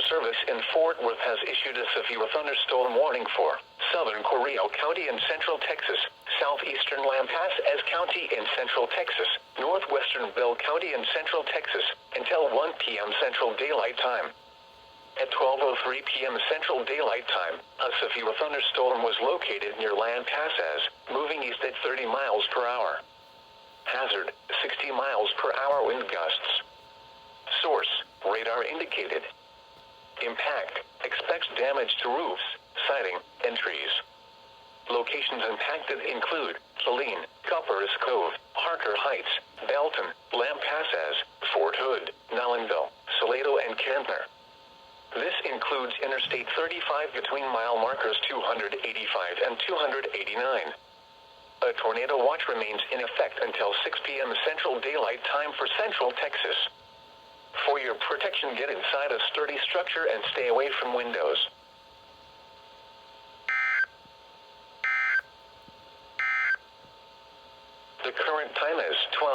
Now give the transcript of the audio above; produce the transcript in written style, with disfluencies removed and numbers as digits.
Service in Fort Worth has issued a severe thunderstorm warning for southern Corio County in central Texas, southeastern Lampasas County in central Texas, northwestern Bell County in central Texas, until 1 p.m. Central Daylight Time. At 12:03 p.m. Central Daylight Time, a severe thunderstorm was located near Lampasas, moving east at 30 miles per hour. Hazard, 60 miles per hour wind gusts. Source, radar indicated. Impact, expects damage to roofs, siding, and trees. Locations impacted include Saline, Cuppers Cove, Harker Heights, Belton, Lampasas, Fort Hood, Nollenville, Salado, and Kentner. This includes Interstate 35 between mile markers 285 and 289. A tornado watch remains in effect until 6 p.m. Central Daylight Time for Central Texas. For your protection, get inside a sturdy structure and stay away from windows. The current time is 12.